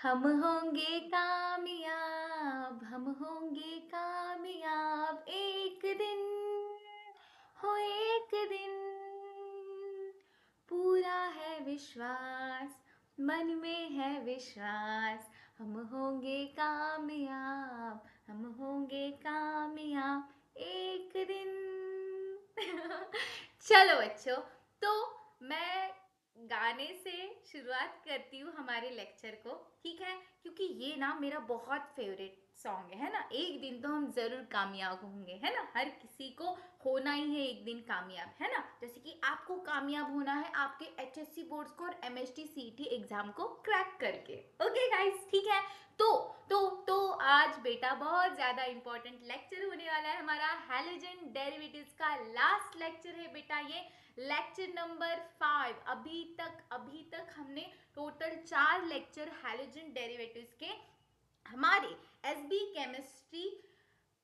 हम होंगे कामयाब, हम होंगे कामयाब एक दिन, हो एक दिन। पूरा है विश्वास, मन में है विश्वास, हम होंगे कामयाब, हम होंगे कामयाब एक दिन। चलो बच्चों, तो मैं गाने से शुरुआत करती हूँ हमारे लेक्चर को, ठीक है? क्योंकि ये ना मेरा बहुत फेवरेट सॉन्ग है ना। एक दिन तो हम जरूर कामयाब होंगे, है ना। हर किसी को होना ही है एक दिन कामयाब, है ना। जैसे कि आपको कामयाब होना है आपके एचएससी बोर्ड्स को और एमएचटी सीईटी एग्जाम को क्रैक करके। ओके गाइस, ठीक है। तो आज बेटा बहुत ज्यादा इंपॉर्टेंट लेक्चर होने वाला है हमारा। हैलोजन डेरिवेटिव्स का लास्ट लेक्चर है बेटा ये, लेक्चर नंबर 5। अभी तक हमने टोटल 4 लेक्चर हैलोजन डेरिवेटिव्स के हमारे SB chemistry,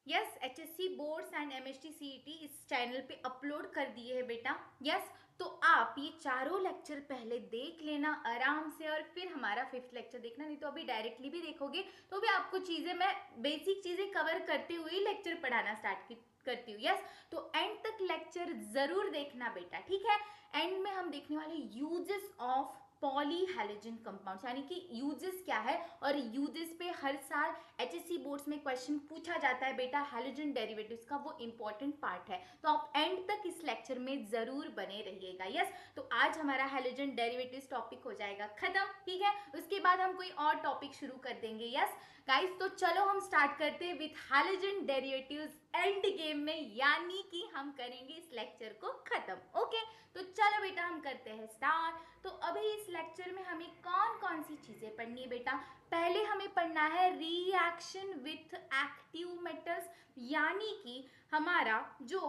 yes, HSC boards and MHT CET इस चैनल पे अपलोड कर दिए हैं बेटा। यस, तो आप ये चारों लेक्चर पहले देख लेना आराम से और फिर हमारा 5th लेक्चर देखना। नहीं तो अभी डायरेक्टली भी देखोगे तो भी आपको चीजें, मैं बेसिक चीजें कवर करते हुए ही लेक्चर पढ़ाना स्टार्ट करती हूँ। यस, तो एंड तक लेक्चर जरूर देखना बेटा, ठीक है। एंड में हम देखने वाले uses of poly halogen compounds, यानी कि यूजेस क्या है, और यूजेस पे हर साल एचएससी बोर्ड्स में क्वेश्चन पूछा जाता है बेटा। हैलोजन डेरिवेटिव्स का वो इंपॉर्टेंट पार्ट है, तो आप एंड तक इस लेक्चर में जरूर बने रहिएगा। यस, तो आज हमारा हैलोजन डेरिवेटिव्स टॉपिक हो जाएगा खत्म, ठीक है। उसके बाद हम कोई और टॉपिक शुरू कर देंगे। यस गाइस, तो चलो हम स्टार्ट करते हैं with halogen derivatives end game में, यानी कि हम करेंगे इस लेक्चर को खत्म। ओके, तो चलो बेटा हम करते हैं स्टार्ट। तो अभी इस लेक्चर में हमें कौन कौन सी चीजें पढ़नी है बेटा। पहले हमें पढ़ना है रिएक्शन विथ एक्टिव मेटल्स, यानी कि हमारा जो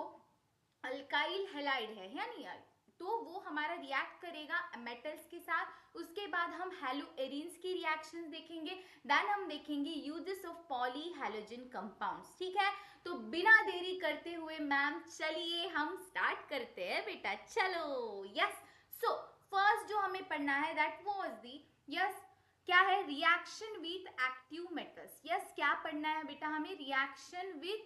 अल्काइल हैलाइड है, यानी तो वो हमारा रिएक्ट करेगा मेटल्स के साथ। उसके बाद हम हैलोएरिन्स की रिएक्शंस देखेंगे। देन हम देखेंगे uses of poly halogen compounds, ठीक है। तो बिना देरी करते हुए मैम चलिए हम स्टार्ट करते हैं बेटा, चलो। यस, सो फर्स्ट जो हमें पढ़ना है दैट वाज दी, यस, क्या है, reaction with active metals. Yes, क्या पढ़ना है बेटा हमें, रिएक्शन विथ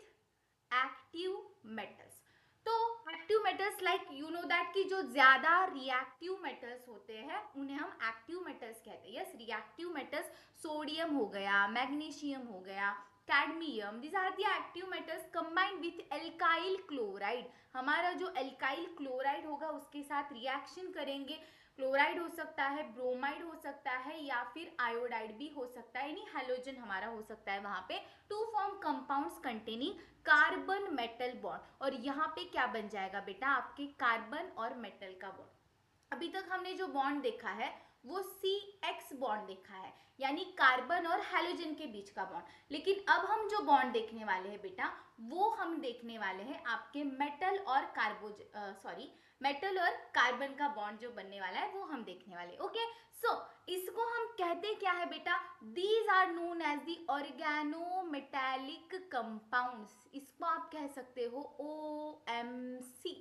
एक्टिव मेटल्स। तो active metals like you know that कि जो ज्यादा रिएक्टिव मेटल्स होते हैं उन्हें हम एक्टिव मेटल्स कहते हैं। यस, रिएक्टिव मेटल्स सोडियम हो गया, मैग्नीशियम हो गया, cadmium, this are the active metals combined with alkyl chloride. हमारा जो एल्काइल क्लोराइड होगा उसके साथ रिएक्शन करेंगे। क्लोराइड हो सकता है, ब्रोमाइड हो सकता है, या फिर आयोडाइड भी हो सकता है, यानी हैलोजन हमारा हो सकता है वहां पे, to form compounds containing carbon metal bond. और यहाँ पे क्या बन जाएगा बेटा, आपके कार्बन और मेटल का बॉन्ड। अभी तक हमने जो बॉन्ड देखा है वो सी एक्स बॉन्ड देखा है, यानी कार्बन और हैलोजन के बीच का बॉन्ड। लेकिन अब हम जो बॉन्ड देखने वाले हैं बेटा, वो हम देखने वाले हैं आपके मेटल और मेटल और कार्बन का बॉन्ड जो बनने वाला है वो हम देखने वाले। ओके, सो इसको हम कहते क्या है बेटा, these are known as the organo metallic compounds. इसको आप कह सकते हो OMC,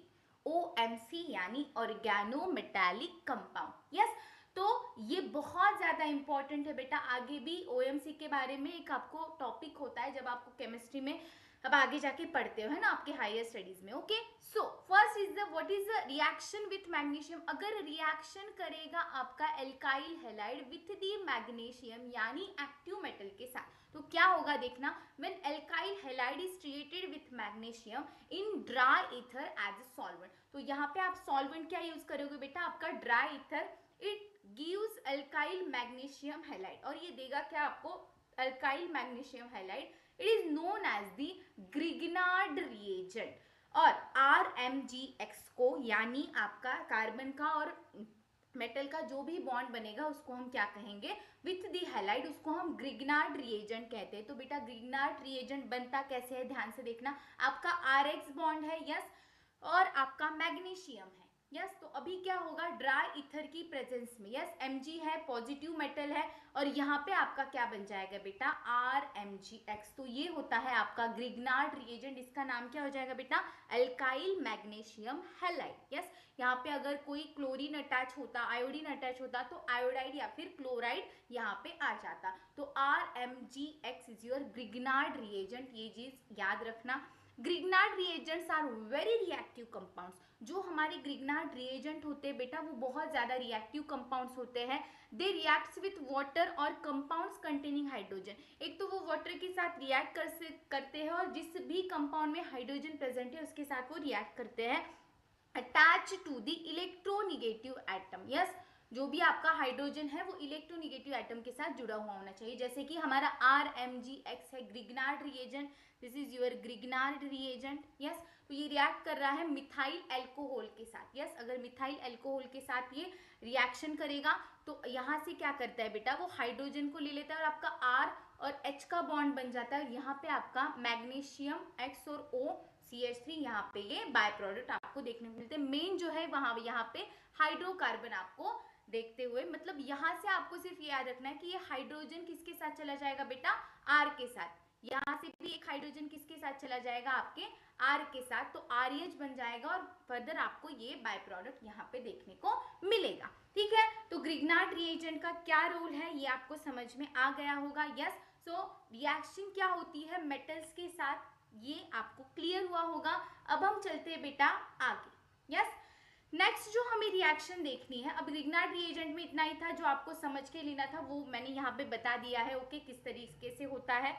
OMC यानी ऑर्गेनो मेटालिक कंपाउंड। यस, तो ये बहुत ज्यादा इंपॉर्टेंट है बेटा। आगे भी OMC के बारे में एक आपको टॉपिक होता है जब आपको केमिस्ट्री में अब आगे जाके पढ़ते हो, है ना, आपके हायर स्टडीज में। Okay, so first is the what is the reaction with magnesium. अगर रिएक्शन करेगा आपका alkyl halide with the magnesium यानी एक्टिव मेटल के साथ, तो क्या होगा देखना, when alkyl halide is treated with magnesium in dry ether as a solvent. तो यहाँ पे आप सॉल्वेंट क्या यूज करोगे बेटा, आपका dry ether. It gives alkyl magnesium halide, और ये देगा क्या आपको, alkyl magnesium halide. It is known as the Grignard reagent. और RMgX को, यानी आपका कार्बन का और मेटल का जो भी बॉन्ड बनेगा उसको हम क्या कहेंगे, विथ दी हैलाइड, उसको हम ग्रिग्नार्ड रिएजेंट कहते हैं। तो बेटा ग्रिग्नार्ड रिएजेंट बनता कैसे है, ध्यान से देखना। आपका RX बॉन्ड है, यस, और आपका मैग्नीशियम है, यस तो अभी क्या होगा, ड्राई ईथर की प्रेजेंस में, यस Mg है, पॉजिटिव मेटल है, और यहाँ पे आपका क्या बन जाएगा बेटा, RMgX। तो ये होता है आपका ग्रिग्नार्ड रिएजेंट, इसका नाम क्या हो जाएगा बेटा, अल्काइल मैग्नीशियम हैलाइड। यस यहाँ पे अगर कोई क्लोरीन अटैच होता, आयोडीन अटैच होता, तो आयोडाइड या फिर क्लोराइड यहाँ पे आ जाता। तो RMgX is your Grignard reagent, ये चीज याद रखना। Grignard reagents are very reactive compounds. जो हमारे ग्रिग्नार्ड रिएजेंट होते हैं बेटा, वो बहुत ज्यादा रिएक्टिव कंपाउंड्स होते हैं। दे रिएक्ट्स विथ वाटर और कंपाउंड्स कंटेनिंग हाइड्रोजन। एक तो वो वाटर के साथ रिएक्ट करते हैं, और जिस भी कंपाउंड में हाइड्रोजन प्रेजेंट है उसके साथ वो रिएक्ट करते हैं, attach to the electronegative atom. Yes जो भी आपका हाइड्रोजन है वो इलेक्ट्रोनिगेटिव एटम के साथ जुड़ा हुआ होना चाहिए। जैसे कि हमारा RMgX है, Grignard reagent, this is your Grignard reagent. Yes तो ये रिएक्ट कर रहा है मिथाइल एल्कोहल के साथ। यस अगर मिथाइल एल्कोहल के साथ ये रिएक्शन करेगा तो यहाँ से क्या करता है बेटा, वो हाइड्रोजन को ले लेता है और आपका R और H का बॉन्ड बन जाता है। यहाँ पे आपका मैग्नीशियम X और O CH3, यहाँ पे ये बाय प्रोडक्ट आपको देखने को मिलते हैं। मेन जो है वहां यहाँ पे हाइड्रोकार्बन आपको देखते हुए, मतलब यहाँ से आपको सिर्फ ये याद रखना है कि ये हाइड्रोजन किसके साथ चला जाएगा बेटा, R के साथ। यहाँ से भी एक हाइड्रोजन किसके साथ चला जाएगा, आपके R के साथ, तो RH बन जाएगा और फर्दर आपको ये बाय प्रोडक्ट यहाँ पे देखने को मिलेगा। ठीक है, तो ग्रिग्नार्ड रिएजेंट का क्या रोल है ये आपको समझ में आ गया होगा। यस सो रिएक्शन क्या होती है मेटल्स के साथ, ये आपको क्लियर हुआ होगा। अब हम चलते हैं बेटा आगे। यस नेक्स्ट जो हमें रिएक्शन देखनी है, अब ग्रिग्नार्ड रिएजेंट में इतना ही था जो आपको समझ के लेना था, वो मैंने यहाँ पे बता दिया है। ओके किस तरीके से होता है,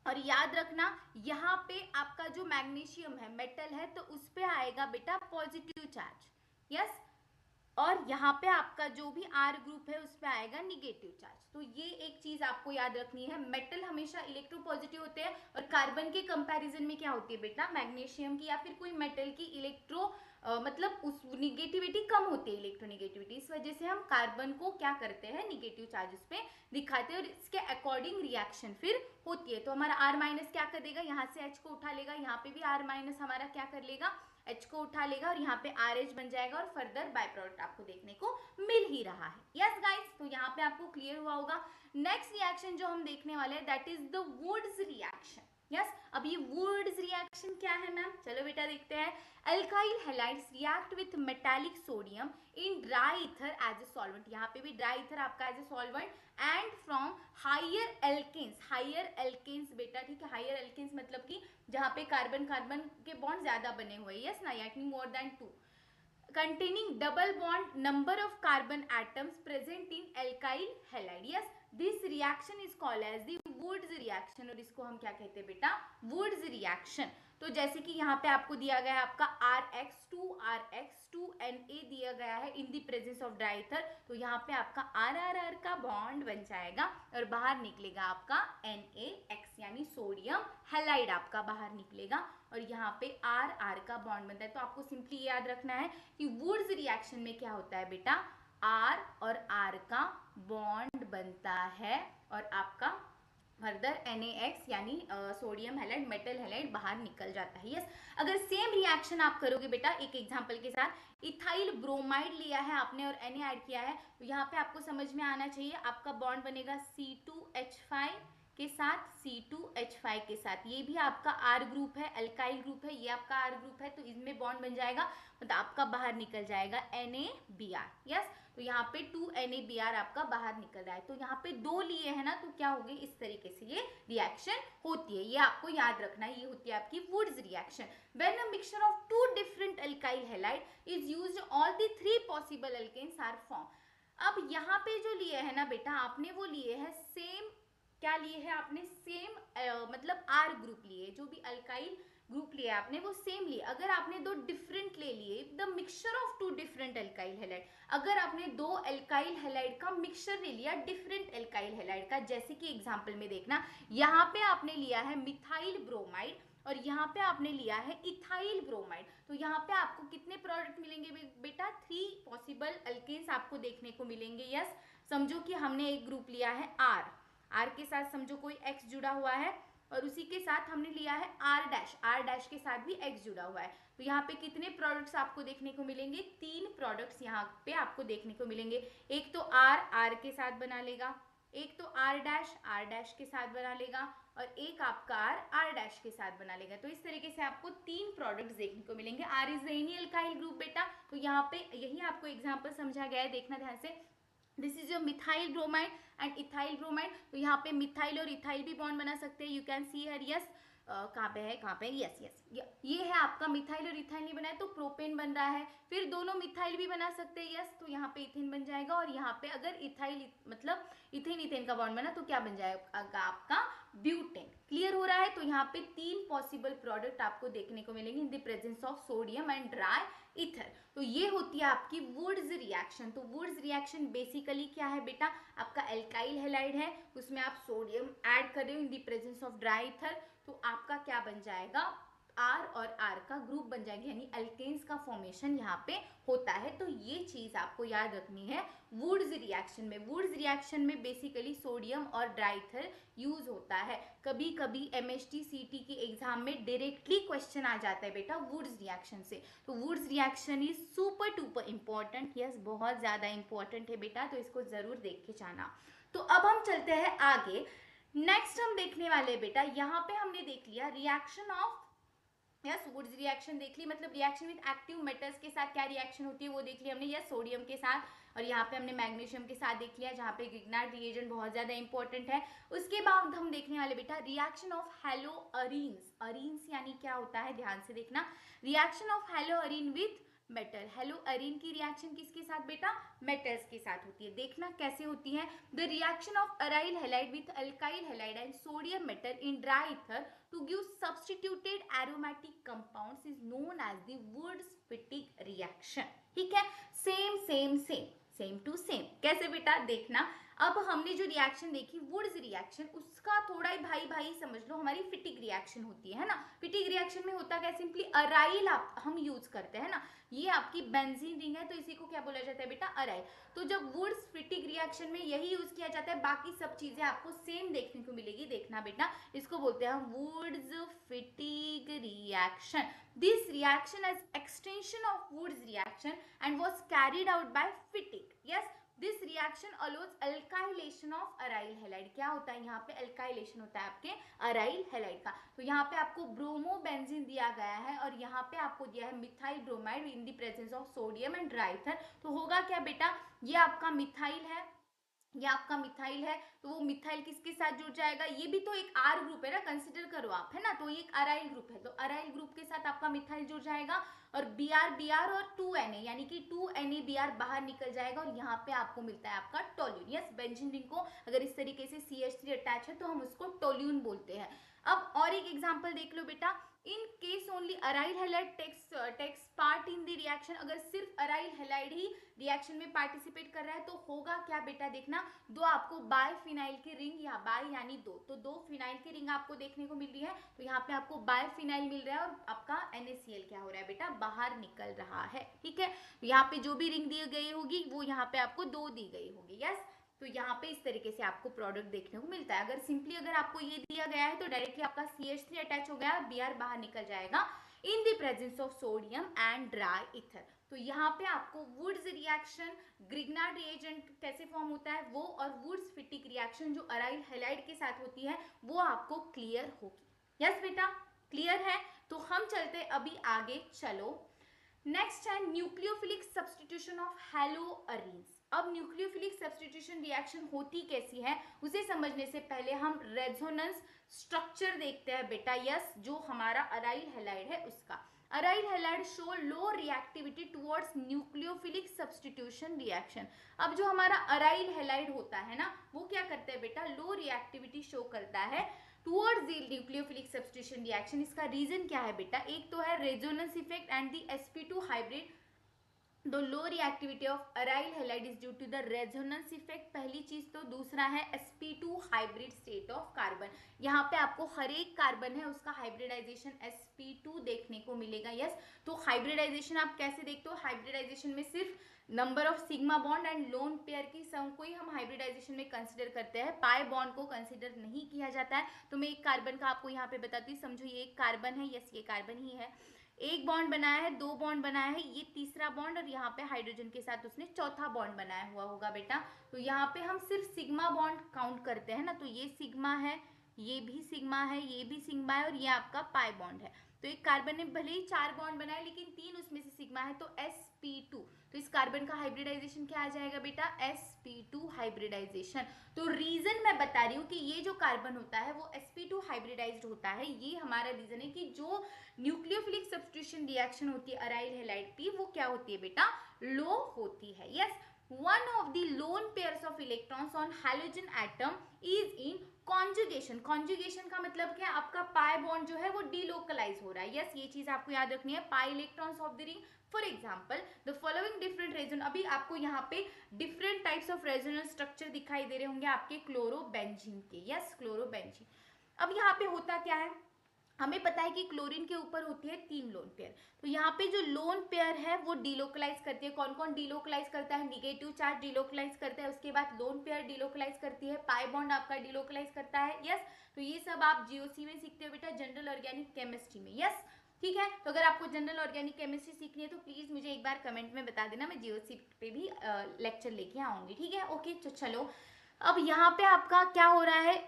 और याद रखना यहाँ पे आपका जो मैग्नीशियम है मेटल है, तो उस पे आएगा बेटा पॉजिटिव चार्ज। यस और यहाँ पे आपका जो भी R ग्रुप है उस पे आएगा निगेटिव चार्ज। तो ये एक चीज आपको याद रखनी है, मेटल हमेशा इलेक्ट्रोपॉजिटिव होते हैं, और कार्बन के कंपैरिजन में क्या होती है बेटा, मैग्नीशियम की या फिर कोई मेटल की मतलब उस निगेटिविटी कम होती है, इलेक्ट्रोनिगेटिविटी। इस वजह से हम कार्बन को क्या करते हैं, निगेटिव चार्ज उस पे दिखाते हैं, और इसके अकॉर्डिंग रिएक्शन फिर होती है। तो हमारा R- क्या कर देगा, यहाँ से H को उठा लेगा, यहाँ पे भी R- हमारा क्या कर लेगा, H को उठा लेगा, और यहाँ पे RH बन जाएगा, और फर्दर बाय प्रोडक्ट आपको देखने को मिल ही रहा है। यस गाइस तो यहाँ पे आपको क्लियर हुआ होगा। नेक्स्ट रिएक्शन जो हम देखने वाले हैं that is the Wurtz reaction. Yes अब ये वुड्स रिएक्शन क्या है मैम, चलो बेटा देखते हैं। Alkyl halides react with metallic sodium in dry ether as a solvent. यहाँ पे भी ड्राई ईथर आपका as a solvent, and from higher alkanes. Higher alkanes बेटा ठीक है, हायर एल्केन्स मतलब कि जहाँ पे कार्बन कार्बन के बॉन्ड ज्यादा बने हुए, यस ना, यानी more than 2, containing double bond number of carbon atoms present in alkyl halide. Yes, this reaction is called as the Woods reaction, और इसको हम क्या कहते हैं बेटा, Woods reaction। तो जैसे कि यहाँ पे आपको दिया गया है आपका RX2 Na दिया गया है इन द प्रेजेंस ऑफ ड्राइथर, तो यहाँ पे आपका RR का बॉन्ड बन जाएगा और बाहर निकलेगा आपका NaX यानी सोडियम हैलाइड आपका बाहर निकलेगा, और यहाँ पे RR का बॉन्ड बनता है। तो आपको सिंपली याद रखना है कि वुड्स रिएक्शन में क्या होता है बेटा, R और R का बॉन्ड बनता है, और आपका फर्दर NaX यानी सोडियम हैलाइड मेटल हैलाइड बाहर निकल जाता है। यस अगर सेम रिएक्शन आप करोगे बेटा एक एग्जांपल के साथ, इथाइल ब्रोमाइड लिया है आपने और Na ऐड किया है, तो यहाँ पे आपको समझ में आना चाहिए आपका बॉन्ड बनेगा C2H5 के साथ, C2H5 के साथ, ये भी आपका R ग्रुप है, अल्काइल ग्रुप है, ये आपका R ग्रुप है, तो इसमें बॉन्ड बन जाएगा, मतलब आपका बाहर निकल जाएगा NaBr। यस तो यहाँ पे 2NaBr आपका बाहर निकल रहा है, तो यहाँ पे दो लिए है ना, तो क्या होगी, इस तरीके से ये रिएक्शन होती है, ये आपको याद रखना है, ये होती है आपकी Wurtz reaction. When a mixture of two different alkyl halide is used, all the three possible alkanes are form. अब यहाँ पे जो लिए है ना बेटा आपने, वो लिए है सेम, क्या लिए है आपने, सेम मतलब R ग्रुप लिए, जो भी अल्काइल ग्रुप लिया आपने वो सेम लिए। अगर आपने दो डिफरेंट ले लिए, the mixture of two different alkyl halide, अगर आपने दो अल्काइल हैलाइड का मिक्सचर ले लिया डिफरेंट अल्काइल हैलाइड का, जैसे कि एग्जांपल में देखना, यहाँ पे आपने लिया है मिथाइल ब्रोमाइड और यहाँ पे आपने लिया है इथाइल ब्रोमाइड, तो यहाँ पे आपको कितने प्रोडक्ट मिलेंगे बेटा, 3 पॉसिबल अल्केन्स आपको देखने को मिलेंगे। यस समझो कि हमने एक ग्रुप लिया है R के साथ समझो कोई X जुड़ा हुआ है, और उसी के साथ हमने लिया है आर डैश के साथ भी एक्स जुड़ा हुआ है। तो यहाँ पे कितने प्रोडक्ट्स आपको देखने को मिलेंगे, 3 प्रोडक्ट्स यहाँ पे आपको देखने को मिलेंगे। एक तो आर के साथ बना लेगा, एक तो आर डैश के साथ बना लेगा, और एक आपका आर डैश के साथ बना लेगा। तो इस तरीके से आपको 3 प्रोडक्ट्स देखने को मिलेंगे। R is any alkyl group बेटा, तो यहाँ पे यही आपको एग्जांपल समझा गया है, देखना ध्यान से। This is your methyl bromide and ethyl bromide. तो यहाँ पे मिथाइल और इथाइल भी बॉन्ड बना सकते हैं। You can see here, yes कहाँ पे है, कहाँ पे, यस यस, ये है आपका मिथाइल और इथाइल नहीं बना है तो प्रोपेन बन रहा है। फिर दोनों मिथाइल भी बना सकते हैं, यस, तो यहाँ पे इथेन बन जाएगा। और यहाँ पे अगर इथाइल मतलब इथेन इथेन का बॉन्ड बना तो क्या बन जाएगा आपका ब्यूटेन। क्लियर हो रहा है। तो यहाँ पे 3 पॉसिबल प्रोडक्ट आपको देखने को मिलेंगे इन the presence of sodium and dry ether. तो ये होती है आपकी वुड्स रिएक्शन। तो वुड्स रिएक्शन बेसिकली क्या है बेटा, आपका एल्काइल हैलाइड है, उसमें आप सोडियम ऐड कर रहे हो इन the presence of dry ether, तो आपका क्या बन जाएगा, आर और आर का ग्रुप बन जाएंगे, यानी अल्केन्स का फॉर्मेशन यहाँ पे होता है। तो ये चीज आपको याद रखनी है वुड्स रिएक्शन में। वुड्स रिएक्शन में बेसिकली सोडियम और ड्राइथर यूज होता है। कभी कभी एमएचटी सीटी के एग्जाम में डायरेक्टली क्वेश्चन आ जाता है बेटा वुड्स रिएक्शन से। तो Wurtz reaction is super duper important, yes बहुत ज्यादा इंपॉर्टेंट है बेटा, तो इसको जरूर देख के जाना। तो अब हम चलते हैं आगे। नेक्स्ट हम देखने वाले बेटा, यहाँ पे हमने देख लिया reaction of, yes Wurtz reaction देख ली, मतलब रिएक्शन विद एक्टिव मेटल्स के साथ क्या रिएक्शन होती है वो देख लिया हमने, यस सोडियम के साथ, और यहाँ पे हमने मैग्नीशियम के साथ देख लिया, जहाँ पे ग्रिग्नार्ड रिएजेंट बहुत ज्यादा इंपॉर्टेंट है। उसके बाद हम देखने वाले बेटा reaction of hello arenes. Arenes यानी क्या होता है, ध्यान से देखना, reaction of hello Areen with metal. Hello Areen की रिएक्शन किसके साथ बेटा, मेटल्स के साथ होती है। देखना कैसे होती है, the reaction of aryl halide with alkyl halide and sodium metal in dry ether to give substituted aromatic compounds is known as the Wurtz-Fittig reaction। ठीक है, same same same same to same. कैसे बेटा, देखना अब हमने जो reaction देखी Wurtz reaction, उसका थोड़ा ही भाई भाई समझ लो, हमारी फिटिक रिएक्शन होती है ना। फिटिक रिएक्शन में होता क्या, सिंपली अराइल हम यूज करते हैं ना, ये आपकी बेंजीन रिंग है तो इसी को क्या बोला जाता है बेटा, अराइल। तो जब वुड्स फिटिक रिएक्शन में यही यूज किया जाता है, बाकी सब चीजें आपको सेम देखने को मिलेगी। देखना बेटा, इसको बोलते हैं हम Wurtz Fittig reaction. This reaction is extension of Wurtz reaction and was carried out by Fittig. Yes, this reaction allows alkylation of aryl halide. क्या होता है यहाँ पे, अल्काइलेशन होता है आपके अराइल हैलाइड का। तो यहाँ पे आपको ब्रोमोबेंजीन दिया गया है और यहाँ पे आपको दिया है methyl bromide in the presence of sodium and dry ether. तो होगा क्या बेटा, ये आपका मिथाइल है, ये आपका मिथाइल है, तो वो मिथाइल किसके साथ जुड़ जाएगा, ये भी तो एक आर ग्रुप है ना, कंसिडर करो आप, है ना, तो ये एक अराइल ग्रुप है, तो अराइल ग्रुप के साथ आपका मिथाइल जुड़ जाएगा और Br और 2Na यानी कि 2NaBr बाहर निकल जाएगा और यहाँ पे आपको मिलता है आपका टोल्यून। यस, बेंजीन रिंग को अगर इस तरीके से CH3 अटैच है तो हम उसको टोल्यून बोलते हैं। अब और एक एग्जांपल देख लो बेटा, in case only aryl halide takes part in the reaction. अगर सिर्फ अराइल हैलाइड ही रिएक्शन में पार्टिसिपेट कर रहा है तो होगा क्या बेटा, देखना, दो आपको बायफिनाइल की रिंग, या बाय यानी दो, तो दो फिनाइल की रिंग आपको देखने को मिल रही है, तो यहाँ पे आपको बायफिनाइल मिल रहा है और आपका NaCl क्या हो रहा है बेटा, बाहर निकल रहा है। ठीक है, यहाँ पे जो भी रिंग दी गई होगी वो यहाँ पे आपको दो दी गई होगी। यस, तो यहाँ पे इस तरीके से आपको प्रोडक्ट देखने को मिलता है। अगर सिंपली अगर आपको ये दिया गया है तो डायरेक्टली आपका CH3 अटैच हो गया, Br बाहर निकल जाएगा इन the presence of sodium and dry ether. तो यहाँ पे आपको वुड्स रिएक्शन, ग्रिग्नार्ड रिएजेंट कैसे फॉर्म होता है वो, और वुड्स फिटिक रिएक्शन जो अराइल हैलाइड के साथ होती है वो आपको क्लियर होगी। यस बेटा, क्लियर है। तो हम चलते अभी आगे, चलो नेक्स्ट है न्यूक्लियोफिलिक सब्स्टिट्यूशन ऑफ हैलोअरीन्स। अब न्यूक्लियोफिलिक सब्स्टिट्यूशन रिएक्शन होती कैसी है उसे समझने से पहले हम रेजोनेंस स्ट्रक्चर देखते हैं बेटा। यस, जो हमारा अराइल हैलाइड है उसका, अराइल हैलाइड शो लो reactivity towards nucleophilic substitution reaction. अब जो हमारा अराइल हैलाइड होता है ना, वो क्या करता है बेटा, लो रिएक्टिविटी शो करता है towards the nucleophilic substitution reaction. इसका रीजन क्या है बेटा, एक तो है resonance effect and the sp2 hybrid. The low reactivity of aryl halide is due to the resonance effect, पहली चीज। तो दूसरा है sp2 hybrid state of carbon. यहाँ पे आपको हर एक कार्बन है उसका हाइब्रिडाइजेशन sp2 देखने को मिलेगा। यस, तो हाइब्रिडाइजेशन आप कैसे देखते हो, हाइब्रिडाइजेशन में सिर्फ number of sigma bond and lone pair की सम को ही हम हाइब्रिडाइजेशन में कंसिडर करते हैं, पाई बॉन्ड को कंसिडर नहीं किया जाता है। तो मैं एक कार्बन का आपको यहाँ पे बताती हूँ, समझो ये एक कार्बन है, यस ये कार्बन ही है, एक बॉन्ड बनाया है, दो बॉन्ड बनाया है, ये तीसरा बॉन्ड, और यहाँ पे हाइड्रोजन के साथ उसने चौथा बॉन्ड बनाया हुआ होगा बेटा। तो यहाँ पे हम सिर्फ सिग्मा बॉन्ड काउंट करते हैं ना, तो ये सिग्मा है, ये भी सिग्मा है, ये भी सिग्मा है, और ये आपका पाई बॉन्ड है। तो एक कार्बन ने भले ही 4 बॉन्ड बनाए लेकिन 3 उसमें से सिग्मा है, तो sp2। तो इस कार्बन का हाइब्रिडाइजेशन क्या आ जाएगा बेटा, sp2 हाइब्रिडाइजेशन। तो रीजन मैं बता रही हूँ कि ये जो कार्बन होता है वो sp2 हाइब्रिडाइज्ड होता है, ये हमारा रीजन है कि जो न्यूक्लियोफिलिक सब्स्टिट्यूशन रिएक्शन होती है अराइल हैलाइड की, वो क्या होती है बेटा, लो होती है। Yes, one of the lone pairs of electrons on halogen atom is in conjugation. Conjugation का मतलब क्या है, आपका पाई बॉन्ड जो है वो डीलोकलाइज हो रहा है। यस, ये चीज आपको याद रखनी है, pi electrons of the ring. For example the following different reason, अभी आपको यहाँ पे different types of resonance structure दिखाई दे रहे होंगे आपके क्लोरोबेंजीन के। Yes, chlorobenzene. अब यहाँ पे होता क्या है, हमें पता है कि क्लोरीन के ऊपर होती है 3 लोन पेयर। तो यहाँ पे जो लोन पेयर है वो डीलोकलाइज करती है। कौन कौन डीलोकलाइज करता है, निगेटिव चार्ज डीलोकलाइज करता है, उसके बाद लोन पेयर डीलोकलाइज करती है, पाई बॉन्ड आपका डीलोकलाइज करता है। यस, तो ये सब आप जीओसी में सीखते हो बेटा, जनरल ऑर्गेनिक केमिस्ट्री में। यस, ठीक है। तो अगर आपको जनरल ऑर्गेनिक केमिस्ट्री सीखनी है तो प्लीज मुझे एक बार कमेंट में बता देना, मैं जीओसी पे भी लेक्चर लेके आऊंगी। ठीक है, ओके। तो चलो, अब यहाँ पे आपका क्या हो रहा है,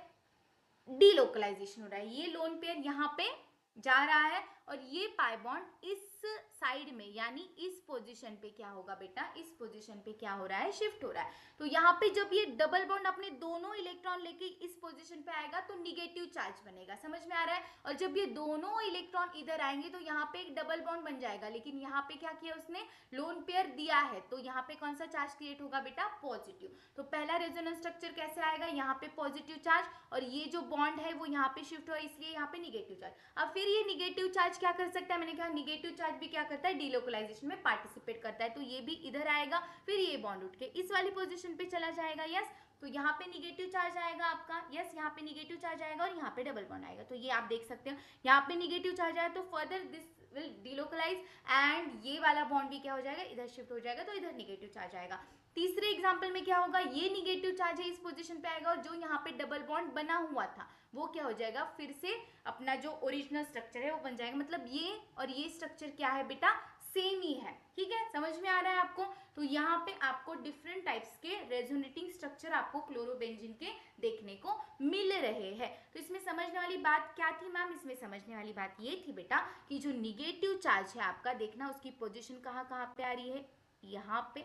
डीलोकलाइजेशन हो रहा है। ये लोन पेयर यहाँ पे जा रहा है और ये पाई बॉन्ड इस साइड में, यानी इस पोजीशन पे क्या होगा बेटा, इस पोजीशन पे क्या हो रहा है, शिफ्ट हो रहा है। तो यहाँ पे जब ये डबल बॉन्ड अपने दोनों इलेक्ट्रॉन लेके इस पोजीशन पे आएगा तो निगेटिव चार्ज बनेगा, समझ में आ रहा है। और जब ये दोनों इलेक्ट्रॉन इधर आएंगे तो यहाँ पे एक डबल बॉन्ड बन जाएगा, लेकिन यहाँ पे क्या किया उसने, लोन पेयर दिया है, तो यहाँ पे कौन सा चार्ज क्रिएट होगा बेटा, पॉजिटिव। तो पहला रेजोनेंस स्ट्रक्चर कैसे आएगा, यहाँ पे पॉजिटिव चार्ज, और ये जो बॉन्ड है वो यहाँ पे शिफ्ट हुआ, इसलिए यहाँ पे निगेटिव चार्ज। अब फिर ये निगेटिव चार्ज क्या कर सकता है, मैंने कहा निगेटिव चार्ज भी क्या करता है, डीलोकलाइजेशन में पार्टिसिपेट करता है। तो ये भी इधर आएगा, फिर ये बॉन्ड उठ के इस वाली पोजीशन पे चला जाएगा। यस, तो यहाँ पे निगेटिव चार्ज आएगा आपका। यस, यहाँ पे निगेटिव चार्ज आएगा और यहाँ पे डबल बॉन्ड आएगा। तो ये आप देख सकते हो, यहाँ पे निगेटिव चार्ज आया तो further this will delocalise, and ये वाला बॉन्ड भी क्या हो जाएगा, इधर शिफ्ट हो जाएगा, तो इधर निगेटिव चार्ज आएगा। तीसरे एग्जाम्पल में क्या होगा, ये निगेटिव चार्ज है, इस पोजीशन पे आएगा, और जो यहाँ पे डबल बॉन्ड बना हुआ था वो क्या हो जाएगा, फिर से अपना जो ओरिजिनल स्ट्रक्चर है वो बन जाएगा। मतलब ये और ये स्ट्रक्चर क्या है बेटा, सेम ही है। ठीक है, समझ में आ रहा है आपको। तो यहाँ पे आपको डिफरेंट टाइप्स के रेजोनेटिंग स्ट्रक्चर आपको क्लोरोबेंजीन के देखने को मिल रहे हैं। तो इसमें समझने वाली बात क्या थी मैम, इसमें समझने वाली बात ये थी बेटा कि जो निगेटिव चार्ज है आपका, देखना उसकी पोजीशन कहाँ कहाँ पे आ रही है, यहाँ पे,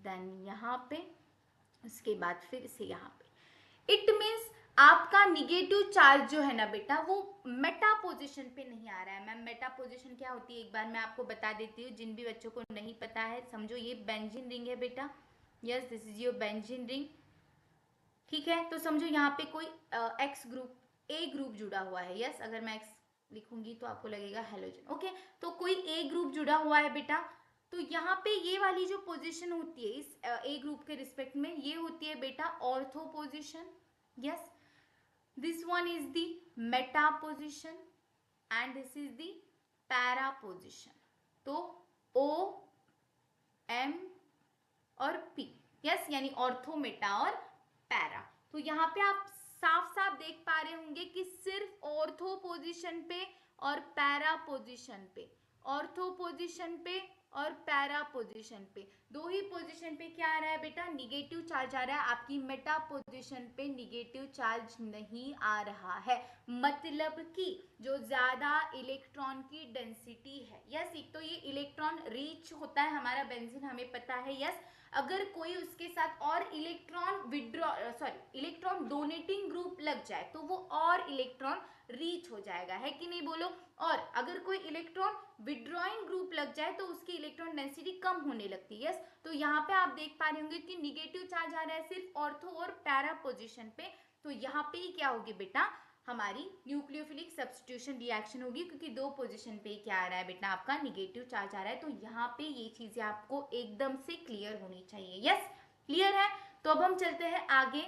देन यहाँ पे, उसके बाद फिर से यहाँ पे। इट मीन्स आपका निगेटिव चार्ज जो है ना बेटा वो मेटा पोजीशन पे नहीं आ रहा है। मैम मेटा पोजीशन क्या होती है एक बार मैं आपको बता देती हूँ, जिन भी बच्चों को नहीं पता है। समझो ये बेंजीन रिंग है बेटा, yes this is your benzene ring. ठीक है, तो समझो यहाँ पे कोई एक्स ग्रुप, ए ग्रुप जुड़ा हुआ है। यस, अगर मैं एक्स लिखूंगी तो आपको लगेगा हेलोजन। ओके, तो कोई ए ग्रुप जुड़ा हुआ है बेटा, तो यहाँ पे ये वाली जो पोजीशन होती है इस ए ग्रुप के रिस्पेक्ट में, ये होती है बेटा ortho position. Yes, this one is the meta position and this is the para position। तो O M और P, यस, यानी ऑर्थो, मेटा और पैरा। तो यहाँ पे आप साफ साफ देख पा रहे होंगे कि सिर्फ ऑर्थो पोजीशन पे और पैरा पोजीशन पे, ऑर्थो पोजीशन पे और पैरा पोजीशन पे, दो ही पोजीशन पे क्या आ रहा है बेटा, निगेटिव चार्ज आ रहा है। आपकी मेटा पोजीशन पे निगेटिव चार्ज नहीं आ रहा है, मतलब कि जो ज्यादा इलेक्ट्रॉन की डेंसिटी है। यस, एक तो ये इलेक्ट्रॉन रीच होता है हमारा बेंजीन, हमें पता है। यस, अगर कोई उसके साथ और electron withdraw electron donating group लग जाए तो वो और इलेक्ट्रॉन रीच हो जाएगा, है कि नहीं बोलो। और अगर कोई इलेक्ट्रॉन विड्रॉइंग ग्रुप लग जाए तो उसकी इलेक्ट्रॉन डेंसिटी कम होने लगती है। यस, तो यहाँ पे आप देख पा रहे होंगे कि निगेटिव चार्ज आ रहा है सिर्फ ऑर्थो और पैरा पोजीशन पे। तो यहाँ पे ही क्या होगी बेटा, हमारी न्यूक्लियोफिलिक सब्स्टिट्यूशन रिएक्शन होगी, क्योंकि दो पोजीशन पे क्या आ रहा है बेटा, आपका निगेटिव चार्ज आ रहा है। तो यहाँ पे ये चीजें आपको एकदम से क्लियर होनी चाहिए। यस, क्लियर है। तो अब हम चलते हैं आगे।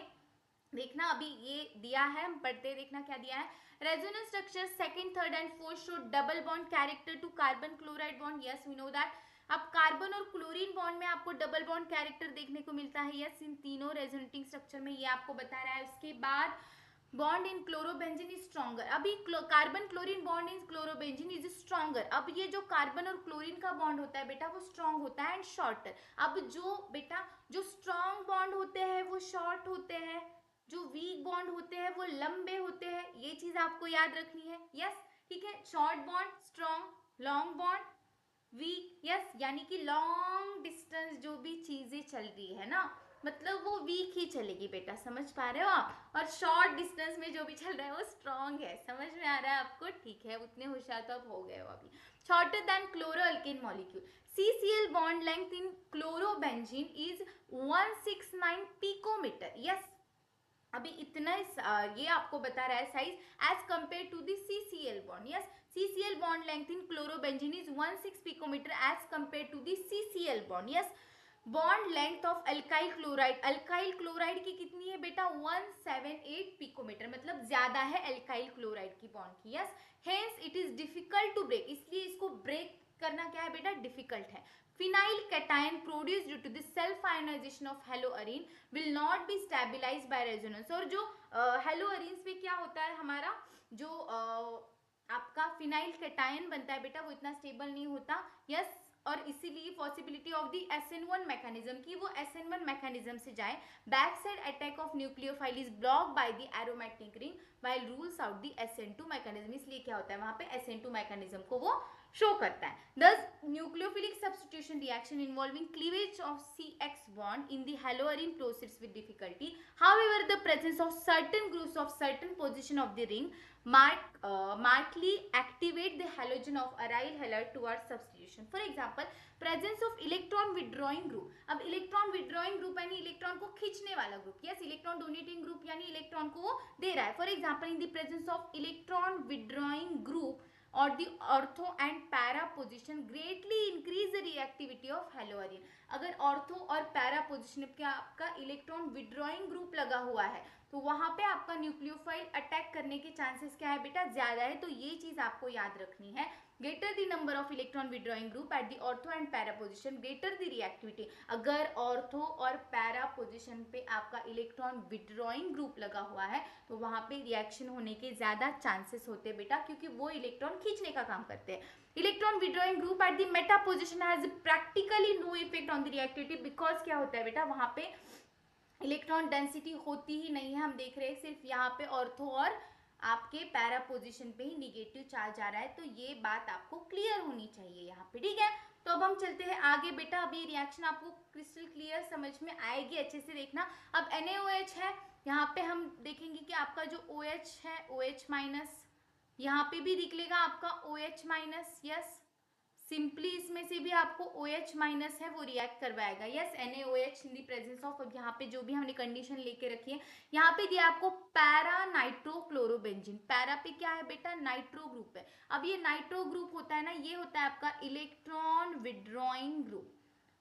देखना अभी ये दिया है, हम पढ़ते देखना क्या दिया है। Resonance structure second, third and fourth show double bond character to carbon chloride bond. Yes we know that. अब कार्बन और क्लोरीन बॉन्ड में आपको डबल बॉन्ड कैरेक्टर देखने को मिलता है, यस, इन तीनों रेजोनेटिंग स्ट्रक्चर में, ये आपको बता रहा है। उसके बाद bond in chlorobenzene is stronger, अभी carbon chlorine bond in chlorobenzene is stronger, अब ये जो कार्बन और क्लोरीन का बॉन्ड होता है बेटा वो स्ट्रॉन्ग होता है एंड शॉर्टर। अब जो बेटा जो स्ट्रॉन्ग बॉन्ड होते हैं वो शॉर्ट होते हैं, जो वीक बॉन्ड होते हैं वो लंबे होते हैं, ये चीज आपको याद रखनी है, यस, ठीक है। Short bond strong, long bond weak, yes, यानी कि लॉन्ग डिस्टेंस जो भी चीजें चल रही है ना, मतलब वो वीक ही चलेगी बेटा, समझ पा रहे हो आप। और शॉर्ट डिस्टेंस में जो भी चल रहा है वो स्ट्रॉन्ग है, समझ में आ रहा है आपको, ठीक है, उतने होशियार तो आप हो गए हो अभी। Shorter than chloro alkane molecule, CCl bond length in chlorobenzene is 169 picometre, yes, अभी इतना ये आपको बता रहा है size as compare to the CCl bond, yes, CCl bond length in chlorobenzene is 16 picometre as compare to the CCl bond, yes. Bond length of alkyl chloride, alkyl chloride की कितनी है बेटा 178 पिकोमीटर, मतलब ज्यादा है अल्काइल क्लोराइड की bond की, yes. Hence it is difficult to break, इसलिए इसको ब्रेक करना क्या है बेटा डिफिकल्ट है। Phenyl cation produce due to the self ionization of haloarene will not be stabilize by resonance, और जो हेलोअरीन्स में क्या होता है हमारा जो आपका फिनाइल कैटायन बनता है बेटा वो इतना स्टेबल नहीं होता, यस, और इसीलिए possibility of the SN1 mechanism की वो SN1 मैकेनिज्म से जाए, back side attack of nucleophile is block by the aromatic ring while rules out the SN2 mechanism, इसलिए क्या होता है वहां पे SN2 मैकेनिज्म को वो शो करता है। Thus, nucleophilic substitution reaction involving cleavage of CX bond in the haloarine proceeds with difficulty. However, the presence of certain groups of certain position of the ring markedly activate the halogen of aryl halide towards substitution. For example, presence of electron withdrawing group. अब electron withdrawing group यानी electron को खींचने वाला group, yes, electron donating group यानी electron को वो दे रहा है। For example, in the presence of electron withdrawing group or the ortho and para position greatly increase the reactivity of haloarine, अगर ऑर्थो और पैरा पोजिशन पे आपका इलेक्ट्रॉन विड्रॉइंग ग्रुप लगा हुआ है तो वहां पे आपका न्यूक्लियोफाइल अटैक करने के चांसेस क्या है बेटा ज्यादा है, तो ये चीज आपको याद रखनी है। greater the number of electron withdrawing group at the ortho and para position, greater the reactivity, अगर ऑर्थो और पैरा पोजिशन पे आपका इलेक्ट्रॉन विड्रॉइंग ग्रुप लगा हुआ है तो वहां पे रिएक्शन होने के ज्यादा चांसेस होते हैं बेटा, क्योंकि वो इलेक्ट्रॉन खींचने का काम करते हैं। Electron withdrawing group at the meta position has practically no effect on the reactivity, because क्या होता है बेटा वहां पे इलेक्ट्रॉन डेंसिटी होती ही नहीं है, हम देख रहे हैं सिर्फ यहाँ पे ऑर्थो और आपके पैरा पोजीशन पे ही निगेटिव चार्ज आ रहा है, तो ये बात आपको क्लियर होनी चाहिए यहाँ पे, ठीक है। तो अब हम चलते हैं आगे बेटा, अब ये रिएक्शन आपको क्रिस्टल क्लियर समझ में आएगी, अच्छे से देखना। अब NaOH है, यहाँ पे हम देखेंगे कि आपका जो OH है OH माइनस, यहाँ पे भी निकलेगा आपका OH माइनस, यस, सिंपली इसमें से भी आपको OH माइनस है वो रिएक्ट करवाएगा, yes, NaOH in the presence of, यहाँ पे जो भी हमने कंडीशन लेके रखी है, यहाँ पे दिया आपको पैरा नाइट्रोक्लोरोबेंजीन, पैरा पे क्या है बेटा नाइट्रो ग्रुप है। अब ये नाइट्रो ग्रुप होता है ना, ये होता है आपका electron withdrawing group,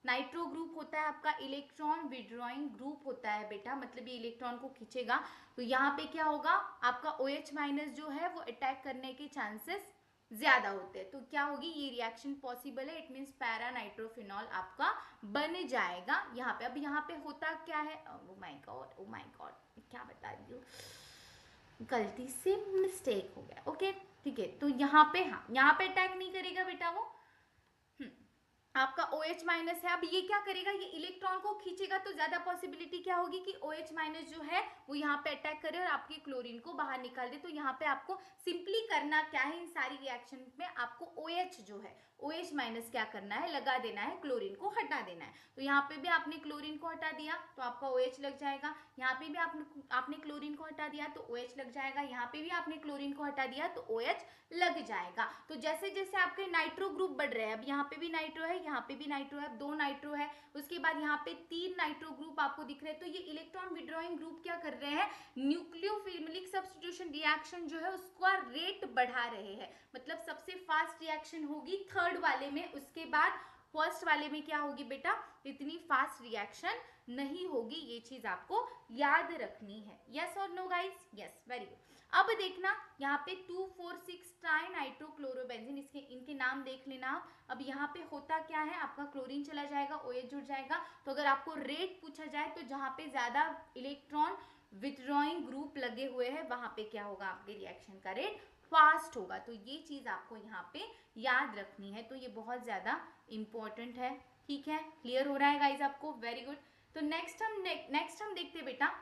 nitro group होता है आपका इलेक्ट्रॉन विड्रॉइंग ग्रुप होता है बेटा, मतलब ये इलेक्ट्रॉन को खींचेगा, तो यहाँ पे क्या होगा आपका OH माइनस जो है वो अटैक करने के चांसेस ज्यादा होते हैं, तो क्या होगी ये रिएक्शन पॉसिबल है, इट मींस पैरा नाइट्रोफिनॉल आपका बन जाएगा यहाँ पे। अब यहाँ पे होता क्या है, ओ माय गॉड क्या बता रही हूँ, गलती से मिस्टेक हो गया, ओके ठीक है। तो यहाँ पे हाँ, यहाँ पे अटैक नहीं करेगा बेटा वो, आपका OH माइनस है। अब ये क्या करेगा, ये इलेक्ट्रॉन को खींचेगा, तो ज्यादा पॉसिबिलिटी क्या होगी कि OH माइनस जो है वो यहाँ पे अटैक करे और आपके क्लोरीन को बाहर निकाल दे। तो यहाँ पे आपको सिंपली करना क्या है, इन सारी रिएक्शन में आपको OH जो है OH माइनस क्या करना है, लगा देना है, क्लोरीन को हटा देना है। तो यहाँ पे भी आपने क्लोरीन को हटा दिया तो आपका OH लग जाएगा, यहाँ पे भी आपने क्लोरीन को हटा दिया तो OH लग जाएगा, यहाँ पे भी आपने क्लोरीन को हटा दिया तो OH लग जाएगा। तो जैसे जैसे आपके नाइट्रो ग्रुप बढ़ रहे हैं, अब यहाँ पे भी नाइट्रो है, यहाँ पे भी नाइट्रो है, 2 नाइट्रो है, उसके बाद यहाँ पे 3 नाइट्रो ग्रुप आपको दिख रहे हैं, तो ये इलेक्ट्रॉन विड्रॉइंग ग्रुप क्या कर रहे हैं, न्यूक्लियोफिलिक सब्स्टिट्यूशन रिएक्शन जो है उसका रेट बढ़ा रहे हैं, मतलब सबसे फास्ट रिएक्शन होगी थर्ड वाले में, उसके बाद फर्स्ट वाले में क्या होगी बेटा इतनी फास्ट रिएक्शन नहीं होगी, ये चीज आपको याद रखनी है। यस और no guys? Yes, very good. अब देखना यहाँ पे 2,4,6 ट्राई नाइट्रोक्लोरोबेंजीन, इसके इनके नाम देख लेना आप। अब यहाँ पे होता क्या है, आपका क्लोरीन चला जाएगा, OH जुड़ जाएगा। तो अगर आपको रेट पूछा जाए तो जहाँ पे ज्यादा इलेक्ट्रॉन विथड्रॉइंग ग्रुप लगे हुए हैं वहां पे क्या होगा, आपके रिएक्शन का रेट फास्ट होगा। तो ये चीज आपको यहाँ पे याद रखनी है, तो ये बहुत ज्यादा इंपॉर्टेंट है। ठीक है, क्लियर हो रहा है गाइज आपको? Very good. तो नेक्स्ट हम देखते हैं बेटा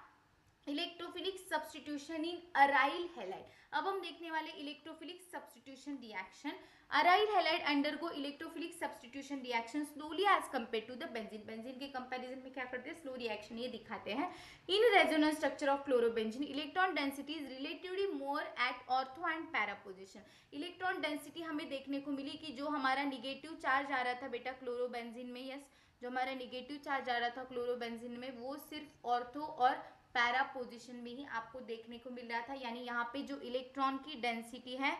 electrophilic substitution in aryl halide. अब हम देखने वाले electrophilic substitution reaction. Aryl halide undergo electrophilic substitution reaction slowly as compare to the benzene. Benzene के कंपैरिजन में क्या करते हैं, स्लो रिएक्शन ये दिखाते हैं। In resonance structure of chlorobenzene electron density is relatively more at ortho and para position. Electron density हमें देखने को मिली कि जो हमारा निगेटिव चार्ज आ रहा था बेटा क्लोरोबेंजीन में, यस, जो हमारा निगेटिव चार्ज आ रहा था क्लोरोबेंजीन में, वो सिर्फ ऑर्थो और पैरा पोजीशन में ही आपको देखने को मिल रहा था। यानी यहाँ पे जो इलेक्ट्रॉन की डेंसिटी है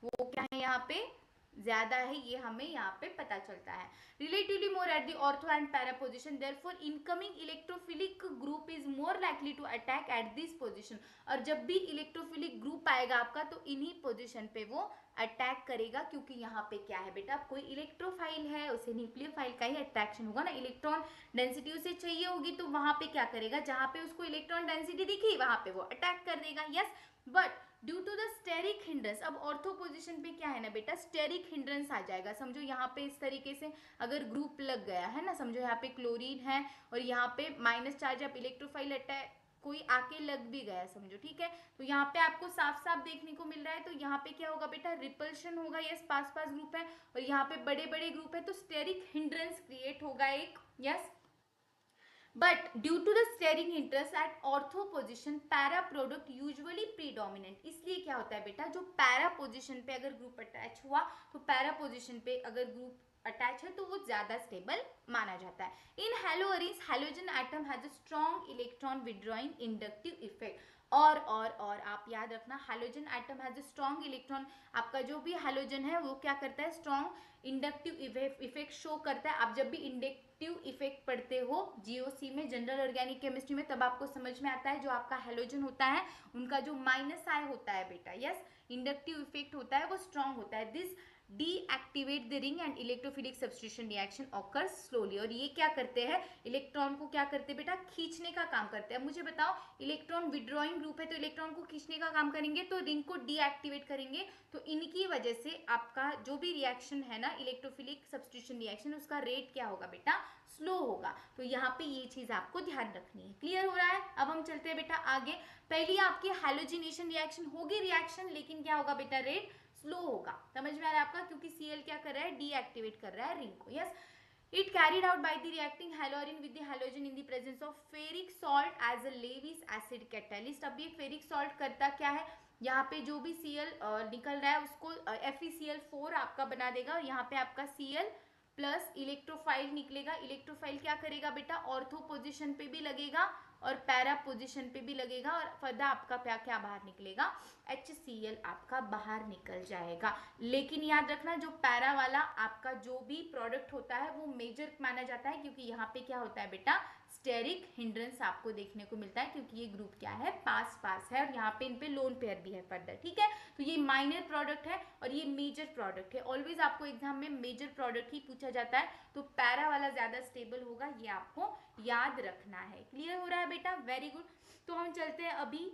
वो क्या है, यहाँ पे ज्यादा है, ये हमें यहाँ पे पता चलता है। Relatively more at the ortho and para position, therefore incoming electrophilic group is more likely to attack at this position. और जब भी इलेक्ट्रोफिलिक ग्रुप आएगा आपका तो इन्हीं पोजिशन पे वो अटैक करेगा, क्योंकि यहाँ पे क्या है बेटा, कोई इलेक्ट्रोफाइल है, उसे न्यूक्लियोफाइल का ही अट्रैक्शन होगा ना, इलेक्ट्रॉन डेंसिटी उसे चाहिए होगी, तो वहां पे क्या करेगा, जहां पे उसको इलेक्ट्रॉन डेंसिटी दिखी वहां पे वो अटैक कर देगा। Yes, but due to the steric hindrance, अब ऑर्थो पोजीशन पे क्या है ना बेटा, स्टेरिक हिंड्रेंस आ जाएगा। समझो यहाँ पे इस तरीके से अगर ग्रुप लग गया है ना, समझो यहाँ पे क्लोरीन है और यहाँ पे माइनस चार्ज, अब इलेक्ट्रोफाइल अटैक कोई आके लग भी गया समझो, ठीक है, तो यहाँ पे आपको साफ साफ देखने को मिल रहा है। तो यहाँ पे क्या होगा बेटा, रिपल्शन होगा। यस, पास पास ग्रुप है और यहाँ पे बड़े बड़े ग्रुप है, तो स्टेरिक हिंड्रेंस क्रिएट होगा एक। Yes, but due to the steric interest at ortho position para product usually predominant। इसलिए क्या होता है बेटा, जो पैरा पोजिशन पे अगर ग्रुप अटैच हुआ तो पैरा पोजिशन पे अगर ग्रुप अटैच है तो वो ज्यादा स्टेबल माना जाता है। In haloarenes halogen atom has a strong electron withdrawing inductive effect. और आप याद रखना, halogen atom has a strong electron, आपका जो भी हेलोजन है वो क्या करता है, स्ट्रॉन्ग इंडक्टिव इफेक्ट शो करता है। आप जब भी इंडक्टिव इफेक्ट पढ़ते हो जीओसी में, जनरल ऑर्गेनिक केमिस्ट्री में, तब आपको समझ में आता है जो आपका हेलोजन होता है उनका जो माइनस आई होता है बेटा, यस, इंडक्टिव इफेक्ट होता है वो स्ट्रॉन्ग होता है। This deactivate the ring and electrophilic substitution reaction occurs slowly. और ये क्या करते हैं, इलेक्ट्रॉन को क्या करते हैं बेटा, खींचने का काम करते हैं। मुझे बताओ, इलेक्ट्रॉन विड्रॉइंग ग्रुप है तो इलेक्ट्रॉन को खींचने का काम करेंगे, तो रिंग को डीएक्टिवेट करेंगे। तो इनकी वजह से आपका जो भी रिएक्शन है ना, इलेक्ट्रोफिलिक सब्स्टिट्यूशन रिएक्शन, उसका रेट क्या होगा बेटा, स्लो होगा। तो यहाँ पे ये चीज आपको ध्यान रखनी है। क्लियर हो रहा है? अब हम चलते हैं बेटा आगे। पहली आपकी हैलोजिनेशन रिएक्शन होगी, रिएक्शन, लेकिन क्या होगा बेटा, रेट स्लो होगा। समझ में आ रहा है आपका, क्योंकि Cl क्या कर रहा है, डीएक्टिवेट कर रहा है रिंग को। Yes, it carried out by the reacting halogen with the halogen in the presence of ferric salt as a Lewis acid catalyst। अब ये ferric salt करता क्या है, यहाँ पे जो भी Cl निकल रहा है उसको FeCl4 आपका बना देगा, और यहाँ पे आपका Cl प्लस इलेक्ट्रोफाइल निकलेगा। इलेक्ट्रोफाइल क्या करेगा बेटा, ऑर्थो पोजिशन पे भी लगेगा और पैरा पोजिशन पे भी लगेगा, और फर्दर आपका क्या बाहर निकलेगा, HCl आपका बाहर निकल जाएगा। लेकिन याद रखना, जो पैरा वाला आपका जो भी प्रोडक्ट होता है वो मेजर माना जाता है, क्योंकि यहाँ पे क्या होता है बेटा, स्टेरिक हिंड्रेंस आपको देखने को मिलता है, क्योंकि ये ग्रुप क्या है, पास पास है, और यहाँ पे इन पे लोन पेयर भी है फर्दर। ठीक है, तो ये माइनर प्रोडक्ट है और ये मेजर प्रोडक्ट है। ऑलवेज आपको एग्जाम में मेजर प्रोडक्ट ही पूछा जाता है, तो पैरा वाला ज्यादा स्टेबल होगा, ये आपको याद रखना है। क्लियर हो रहा है बेटा? Very good. तो हम चलते हैं अभी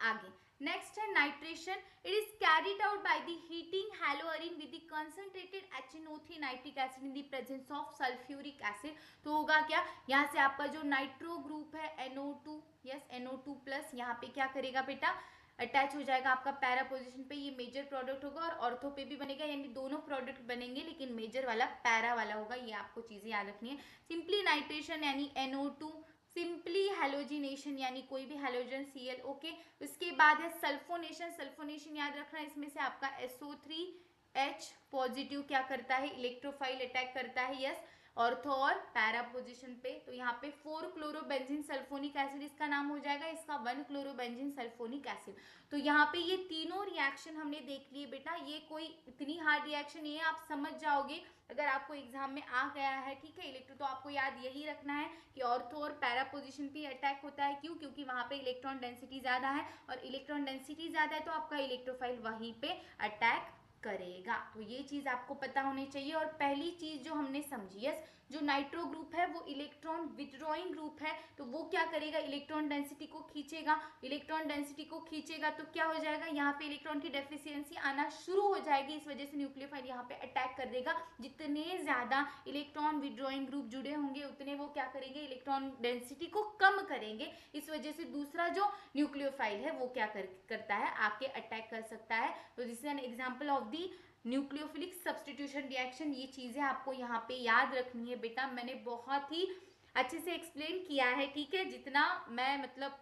आगे। नेक्स्ट है nitration. It is carried out by the heating haloarene with the concentrated HNO3 nitric acid in the presence of sulphuric acid. तो होगा क्या, यहाँ से आपका जो नाइट्रो ग्रुप है NO2, यस, NO2 प्लस, यहाँ पे क्या करेगा बेटा, अटैच हो जाएगा आपका पैरा पोजीशन पे। ये मेजर प्रोडक्ट होगा और ऑर्थो पे भी बनेगा, यानी दोनों प्रोडक्ट बनेंगे, लेकिन मेजर वाला पैरा वाला होगा। ये आपको चीजें याद रखनी है। सिंपली नाइट्रेशन यानी NO2, सिंपली हेलोजिनेशन यानी कोई भी हेलोजन Cl, ओके। उसके बाद है सल्फोनेशन। सल्फोनेशन याद रखना, इसमें से आपका SO3H पॉजिटिव क्या करता है, इलेक्ट्रोफाइल अटैक करता है, यस। ऑर्थो और पैरा पोजीशन पे। तो यहाँ पे 4 क्लोरोबेंजीन सल्फोनिक एसिड इसका नाम हो जाएगा, इसका 1 क्लोरोबेंजीन सल्फोनिक एसिड। तो यहाँ पे ये तीनों रिएक्शन हमने देख लिए बेटा, ये कोई इतनी हार्ड रिएक्शन नहीं है, आप समझ जाओगे अगर आपको एग्जाम में आ गया है, ठीक है। इलेक्ट्रो तो आपको याद यही रखना है कि ऑर्थो और पैरा पोजीशन पे अटैक होता है, क्यों? क्योंकि वहां पे इलेक्ट्रॉन डेंसिटी ज्यादा है, और इलेक्ट्रॉन डेंसिटी ज्यादा है तो आपका इलेक्ट्रोफाइल वहीं पे अटैक करेगा। तो ये चीज आपको पता होनी चाहिए। और पहली चीज जो हमने समझी, यस, जो नाइट्रो ग्रुप है वो इलेक्ट्रॉन विथड्रॉइंग ग्रुप है, तो वो क्या करेगा, इलेक्ट्रॉन डेंसिटी को खींचेगा। इलेक्ट्रॉन डेंसिटी को खींचेगा तो क्या हो जाएगा, यहाँ पे इलेक्ट्रॉन की डेफिशिएंसी आना शुरू हो जाएगी, इस वजह से न्यूक्लियोफाइल यहाँ पे अटैक कर देगा। जितने ज्यादा इलेक्ट्रॉन विथड्रॉइंग ग्रुप जुड़े होंगे उतने वो क्या करेंगे, इलेक्ट्रॉन डेंसिटी को कम करेंगे, इस वजह से दूसरा जो न्यूक्लियोफाइल है वो क्या करता है, आके अटैक कर सकता है। तो this is an example of the nucleophilic substitution reaction. ये चीजें आपको यहाँ पे याद रखनी है बेटा, मैंने बहुत ही अच्छे से एक्सप्लेन किया है, ठीक है। जितना मैं मतलब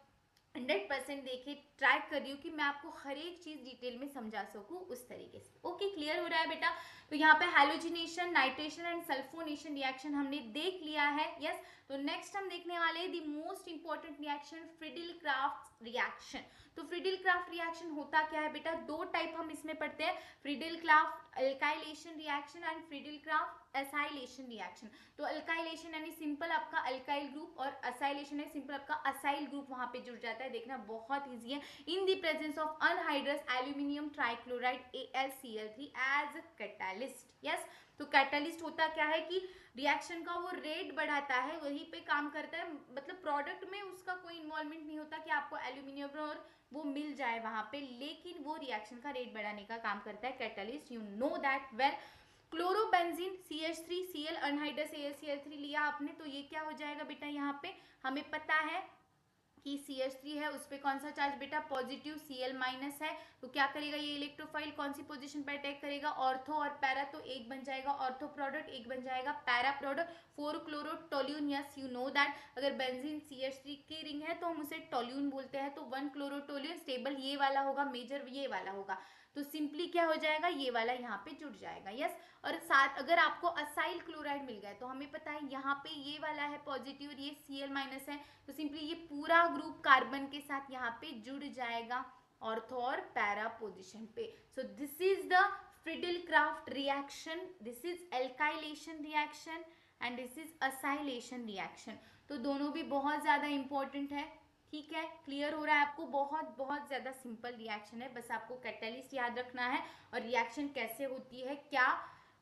100% देखिए ट्राई कर रही हूँ कि मैं आपको हर एक चीज डिटेल में समझा सकूँ उस तरीके से। ओके, क्लियर हो रहा है बेटा? तो यहाँ पे halogenation, nitration and sulphonation reaction हमने देख लिया है, यस। तो नेक्स्ट हम देखने वाले हैं the most important reaction, Friedel craft reaction. तो फ्रीडल क्राफ्ट रिएक्शन होता क्या है बेटा, दो टाइप हम इसमें पढ़ते हैं, Friedel Crafts alkylation reaction and Friedel Crafts acylation reaction. तो अल्काइलेशन यानी सिंपल आपका अल्काइल ग्रुप, और असाइलेशन है सिंपल आपका असाइल ग्रुप वहां पे जुड़ जाता है, देखना बहुत ईजी है। In the presence of anhydrous aluminium trichloride AlCl3 as a catalyst, yes. तो कैटालिस्ट होता क्या है कि रिएक्शन का वो रेट बढ़ाता है, वहीं पे काम करता है, मतलब प्रोडक्ट में उसका कोई इन्वॉल्वमेंट नहीं होता कि आपको एल्यूमिनियम और वो मिल जाए वहां पे, लेकिन वो रिएक्शन का रेट बढ़ाने का काम करता है catalyst, you know that well. Chlorobenzene CH3Cl anhydrous AlCl3 लिया आपने, तो ये क्या हो जाएगा बेटा, यहाँ पे हमें पता है कि CH3 है, उस पर कौन सा चार्ज बेटा, पॉजिटिव, Cl माइनस है, तो क्या करेगा ये इलेक्ट्रोफाइल, कौन सी पोजीशन पर अटैक करेगा, ऑर्थो और पैरा, तो एक बन जाएगा ऑर्थो प्रोडक्ट, एक बन जाएगा para product, 4 chlorotoluene, yes you know that अगर बेंजीन CH3 की रिंग है तो हम उसे टोल्यून बोलते हैं, तो 1 क्लोरोटोल्यून स्टेबल ये वाला होगा, मेजर ये वाला होगा, तो सिंपली क्या हो जाएगा, ये वाला यहाँ पे जुड़ जाएगा, यस। और साथ अगर आपको असाइल क्लोराइड मिल गया तो हमें पता है यहाँ पे ये वाला है पॉजिटिव और ये Cl माइनस है, तो सिंपली ये पूरा ग्रुप कार्बन के साथ यहाँ पे जुड़ जाएगा ऑर्थो और पैरा पोजीशन पे। So this is the Friedel craft reaction, this is alkylation reaction and this is acylation reaction. तो दोनों भी बहुत ज्यादा इंपॉर्टेंट है, ठीक है। क्लियर हो रहा है आपको? बहुत बहुत ज्यादा सिंपल रिएक्शन है, बस आपको कैटालिस्ट याद रखना है और रिएक्शन कैसे होती है, क्या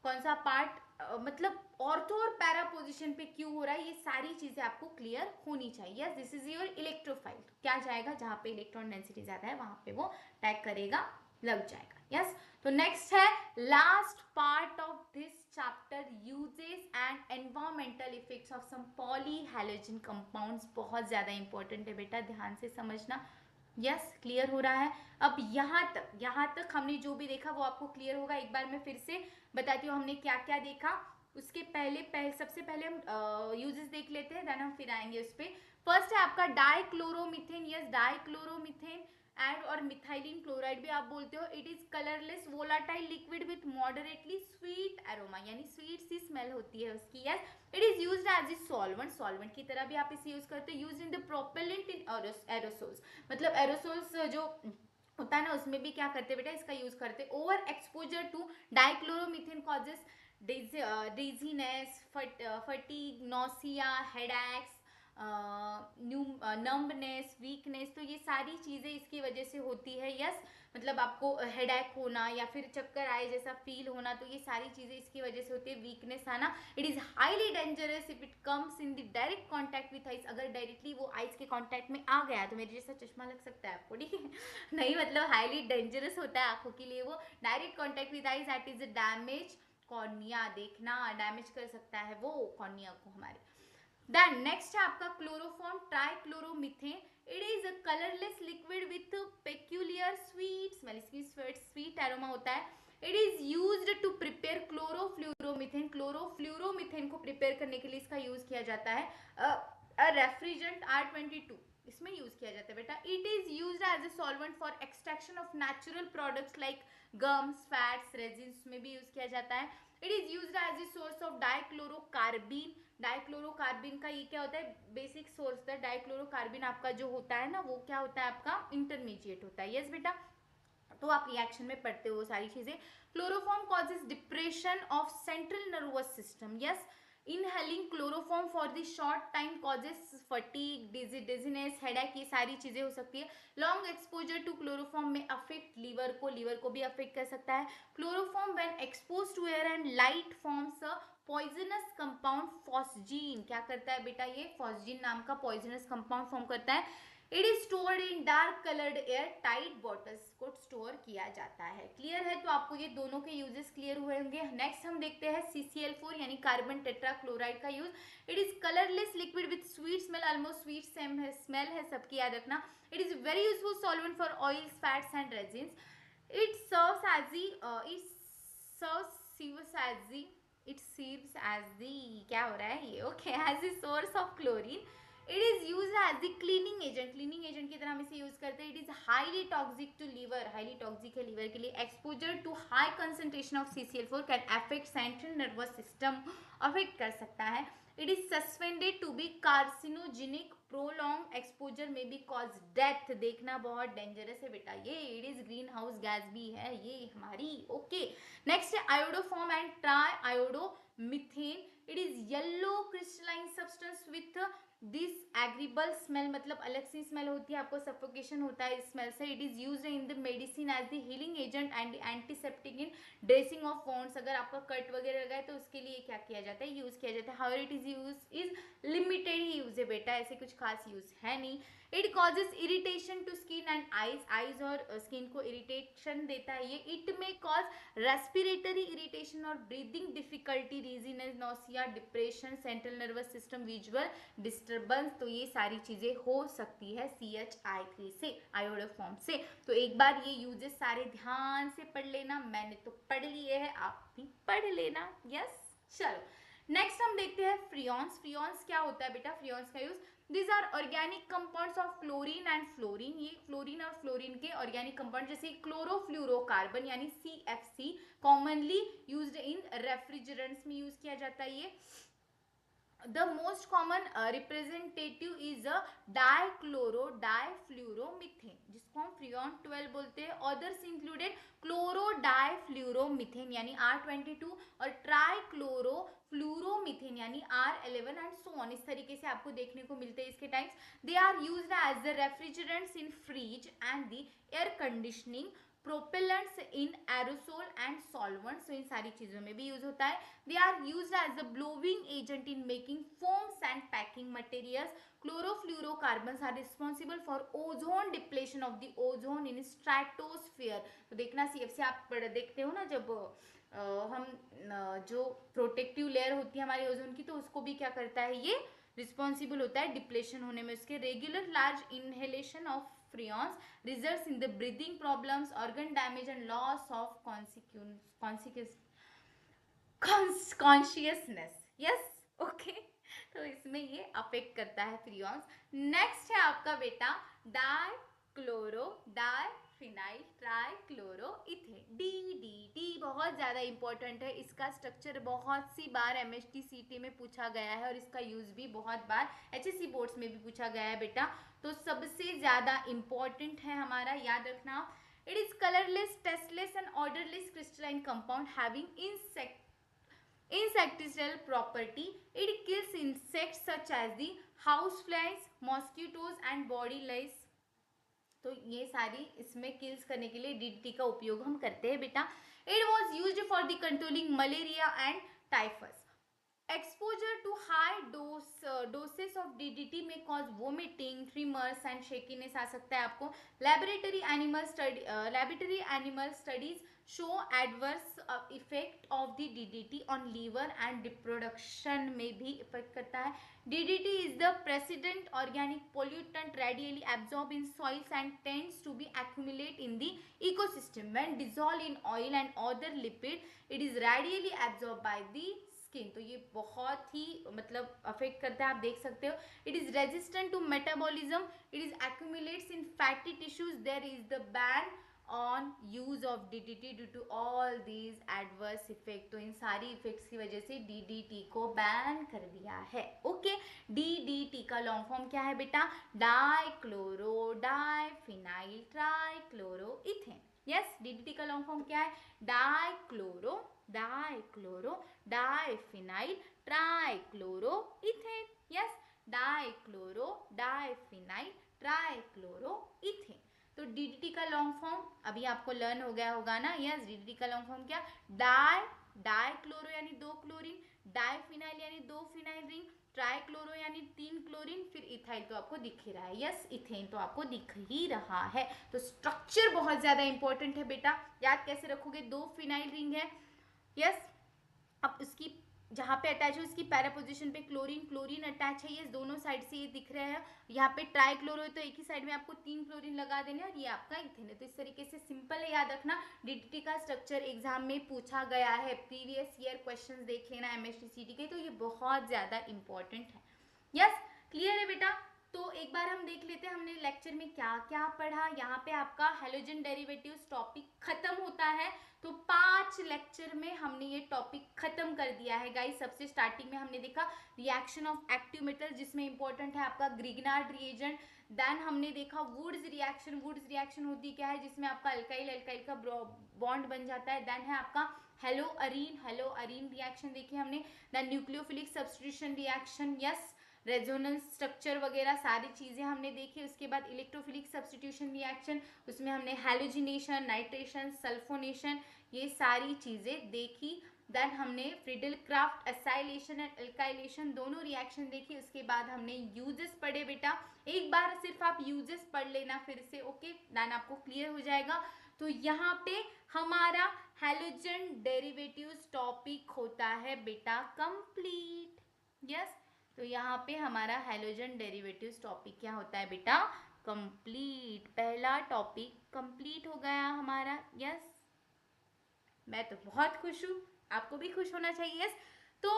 कौन सा पार्ट मतलब ऑर्थो और पैरा पोजीशन पे क्यों हो रहा है, ये सारी चीजें आपको क्लियर होनी चाहिए। दिस इज योर इलेक्ट्रोफाइल, क्या जाएगा जहां पे इलेक्ट्रॉन डेंसिटी ज्यादा है वहां पे वो अटैक करेगा, लग जाएगा, यस। तो नेक्स्ट है last part of this chapter, uses and environmental effects of some polyhalogen compounds. बहुत ज्यादा इंपॉर्टेंट है बेटा, ध्यान से समझना, यस। क्लियर हो रहा है? अब यहाँ तक हमने जो भी देखा वो आपको क्लियर होगा। एक बार मैं फिर से बताती हूँ हमने क्या क्या देखा। उसके पहले सबसे पहले हम यूजेस देख लेते हैं, देन हम फिर आएंगे उस पर। फर्स्ट है आपका डाइक्लोरोमीथेन, यस, डाइक्लोरोमीथेन एंड और मिथाइलिन क्लोराइड भी आप बोलते हो। It is colourless volatile liquid with moderately sweet aroma, यानी स्वीट सी स्मेल होती है उसकी, yes. It is used as a solvent, solvent की तरह भी आप इसे यूज करते हो। Used in the propellant in aerosols, मतलब एरोसोल्स जो होता है ना उसमें भी क्या करते बेटा, इसका यूज करते। Over exposure to dichloromethane causes dizziness, fatigue, nausea, headaches, numbness, weakness, तो ये सारी चीजें इसकी वजह से होती है, यस। मतलब आपको हेडेक होना या फिर चक्कर आए जैसा फील होना, तो ये सारी चीजें इसकी वजह से होती है, वीकनेस आना। It is highly dangerous if it comes in the direct contact with ice, अगर डायरेक्टली वो आइस के कॉन्टैक्ट में आ गया तो मेरे जैसा चश्मा लग सकता है आपको, ठीक है। नहीं, मतलब हाईली डेंजरस होता है आंखों के लिए वो। Direct contact with ice, that is damage cornea, देखना डैमेज कर सकता है वो कॉर्निया को हमारे। देन नेक्स्ट है आपका chloroform trichloromethane. It is a colourless liquid with peculiar sweet smell, इसकी स्वीट एरोमा होता है। It is used to prepare chlorofluoromethane, chlorofluoromethane को प्रिपेयर करने के लिए इसका यूज किया जाता है। रेफ्रिजरेंट R22, इसमें यूज किया जाता है बेटा। It is used as a solvent for extraction of natural products like gums, fats, resins में भी यूज किया जाता है। It is used as a source of dichlorocarbene. Dichlorocarbene का ये क्या होता है, बेसिक सोर्स है। डाइक्लोरोकार्बिन आपका जो होता है ना, वो क्या होता है, आपका इंटरमीडिएट होता है। यस बेटा, तो आप रिएक्शन में पढ़ते हो सारी चीजें। Chloroform causes depression of central nervous system. Yes, inhaling chloroform for the short time causes fatigue, dizziness, headache, ये सारी चीजें हो सकती है। लॉन्ग एक्सपोजर टू क्लोरोफॉर्म में अफेक्ट लीवर को भी अफेक्ट कर सकता है। Chloroform when expose to air and light forms a poisonous compound phosgene. क्या करता है बेटा, ये फॉस्जीन नाम का पॉइजनस कंपाउंड फॉर्म करता है। It is stored in dark coloured air tight bottles को स्टोर किया जाता है। क्लियर है, तो आपको ये दोनों के यूजेस क्लियर हुए होंगे। नेक्स्ट हम देखते हैं CCl4 यानी कार्बन टेट्राक्लोराइड का use. It is colourless liquid with sweet smell, almost sweet same है, स्मेल है, सबकी याद रखना। It is very useful solvent for oils, fats and resins. It serves as the it serves as the क्या हो रहा है ये, okay, as the source of chlorine. It is use as the cleaning agent, cleaning agent की तरह हम इसे use करते हैं। It is highly toxic to liver, highly toxic है लीवर के लिए। Exposure to high concentration of CCl4 can affect central nervous system, affect कर सकता है। It is suspended to be carcinogenic, prolong exposure में भी कॉज डेथ। देखना बहुत डेंजरस है बेटा ये। It is green house gas भी है ये हमारी, ओके। नेक्स्ट है iodoform and try iodo methane. It is yellow crystalline substance with this agreeable smell, मतलब अलग सी स्मेल होती है, आपको सफोकेशन होता है इस स्मेल से। It is used in the medicine as the healing agent and antiseptic in dressing of wounds. अगर आपका कट वगैरह लगा है तो उसके लिए क्या किया जाता है, यूज किया जाता है। However it is use is limited ही यूज है बेटा, ऐसे कुछ खास यूज है नहीं। It causes irritation to skin and eyes, eyes और स्किन को इरिटेशन देता है ये। It may cause respiratory irritation और breathing difficulty, dizziness, nausea, depression, central nervous system visual disturbance. तो ये सारी चीजें हो सकती है CHI3 से, आयोडोफॉर्म से। तो एक बार ये यूजेस सारे ध्यान से पढ़ लेना, मैंने तो पढ़ लिए है, आप भी पढ़ लेना। यस, चलो नेक्स्ट हम देखते हैं फ्रियॉन्स। फ्रियॉन्स क्या होता है बेटा, फ्रियॉन्स का use, this are organic compounds of chlorine and fluorine. ये क्लोरीन और फ्लोरीन के ऑर्गेनिक कंपाउंड, जैसे क्लोरोफ्लोरोकार्बन यानी CFC, commonly used in refrigerants में यूज किया जाता है ये। The most common representative is a difluoromethane, जिसको हम फ्रियॉन 12 बोलते हैं। others included chloro-difluoromethane यानी R22 और ट्राइक्लोरोफ्लूरोमीथेन यानी R11 एंड सो ऑन। इस तरीके से आपको देखने को मिलते हैं इसके types. They are used as the refrigerants in fridge and the air conditioning, propellants in aerosol and solvents, तो इन सारी चीजों में भी यूज होता है। They are used as a blowing agent in making foams and packing materials. Chlorofluorocarbons are responsible for ozone depletion of the ozone in stratosphere. तो देखना CFC आप देखते हो ना, जब हम जो प्रोटेक्टिव लेयर होती है हमारी ओजोन की, तो उसको भी क्या करता है, ये रिस्पॉन्सिबल होता है डिप्लेशन होने में उसके। Regular large inhalation of freons results in the breathing problems, organ damage and loss of consciousness. Yes, okay, तो इसमें ये अफेक्ट करता है फ्रियॉन्स। नेक्स्ट है आपका बेटा डाइफिनाइल ट्राइक्लोरोइथेन, DDT। बहुत ज़्यादा इंपॉर्टेंट है, इसका स्ट्रक्चर बहुत सी बार MHT CT में पूछा गया है और इसका यूज भी बहुत बार HSC बोर्ड्स में भी पूछा गया है बेटा। तो सबसे ज़्यादा इंपॉर्टेंट है हमारा, याद रखना। It is colourless, tasteless and odourless crystalline compound having insecticidal property. It kills insects such as the houseflies, mosquitoes and body lice. तो ये सारी इसमें किल्स करने के लिए DDT का उपयोग हम करते हैं बेटा। It was used for the controlling malaria and typhus. Exposure to high doses of DDT may cause vomiting, tremors and shakiness आ सकता है आपको। laboratory animal studies show adverse effect of the DDT on liver and reproduction में भी effect करता है। DDT is the precedent organic pollutant radially absorbed in soils and tends to be accumulate in the ecosystem. When dissolved in oil and other lipid, it is radially absorbed by the skin, तो ये बहुत ही मतलब affect करता है, आप देख सकते हो। It is resistant to metabolism, it is accumulates in fatty tissues, there is the ban on use of DDT due to all these adverse effect. तो इन सारी इफेक्ट्स की वजह से DDT को बैन कर दिया है। ओके, DDT का लॉन्ग फॉर्म क्या है बेटा? Dichloro diphenyl trichloroethane. Yes, DDT का लॉन्ग फॉर्म क्या है? Dichloro dichloro diphenyl trichloroethane. Yes, dichloro diphenyl trichloroethane. तो DDT का लॉन्ग फॉर्म अभी आपको लर्न हो गया होगा ना। यस, DDT का लॉन्ग फॉर्म क्या? डाइक्लोरो यानी 2 क्लोरीन, डाइफिनाइल यानी 2 फिनाइल रिंग, ट्राइक्लोरो यानी 3 क्लोरीन, फिर इथाइल तो आपको दिख ही रहा है। यस, इथेन तो आपको दिख ही रहा है। तो स्ट्रक्चर बहुत ज्यादा इंपॉर्टेंट है बेटा, याद कैसे रखोगे? 2 फिनाइल रिंग है। यस, अब उसकी जहाँ पे अटैच है उसकी पैरा पोजीशन पे क्लोरीन क्लोरीन अटैच है, ये दोनों साइड से ये दिख रहे हैं। यहाँ पे ट्राइक्लोरो है तो एक ही साइड में आपको 3 क्लोरीन लगा देने, और ये आपका इथेन है। तो इस तरीके से सिंपल है, याद रखना। DDT का स्ट्रक्चर एग्जाम में पूछा गया है, प्रीवियस ईयर क्वेश्चंस देख लेना MHTCT के, तो ये बहुत ज्यादा इंपॉर्टेंट है। यस, क्लियर है बेटा? तो एक बार हम देख लेते हैं हमने लेक्चर में क्या क्या पढ़ा। यहाँ पे आपका हैलोजन डेरिवेटिव्स टॉपिक खत्म होता है। तो 5 लेक्चर में हमने ये टॉपिक खत्म कर दिया है गाइस। सबसे स्टार्टिंग में हमने देखा रिएक्शन ऑफ एक्टिव मेटल, जिसमें इंपॉर्टेंट है आपका ग्रिग्नार्ड रिएजेंट। देन हमने देखा वुड्स रिएक्शन। वुड्स रिएक्शन होती क्या है? जिसमें आपका अल्काइल अल्काइल का बॉन्ड बन जाता है। देन है आपका हेलो अरीन रिएक्शन देखी हमने। Then nucleophilic substitution reaction, yes, resonance structure वगैरह सारी चीजें हमने देखी। उसके बाद इलेक्ट्रोफिलिक सब्स्टिट्यूशन रिएक्शन, उसमें हमने हैलोजिनेशन, नाइट्रेशन, सल्फोनेशन, ये सारी चीजें देखी। देन हमने Friedel Crafts acylation and alkylation दोनों रिएक्शन देखी। उसके बाद हमने यूजेस पढ़े बेटा। एक बार सिर्फ आप यूजेस पढ़ लेना फिर से, ओके, देन आपको क्लियर हो जाएगा। तो यहाँ पे हमारा हैलोजन डेरिवेटिव्स टॉपिक होता है बेटा कंप्लीट। यस, तो यहाँ पे हमारा हैलोजन डेरिवेटिव्स टॉपिक क्या होता है बेटा? कंप्लीट। पहला टॉपिक कंप्लीट हो गया हमारा। यस, मैं तो बहुत खुश हूँ, आपको भी खुश होना चाहिए। यस, तो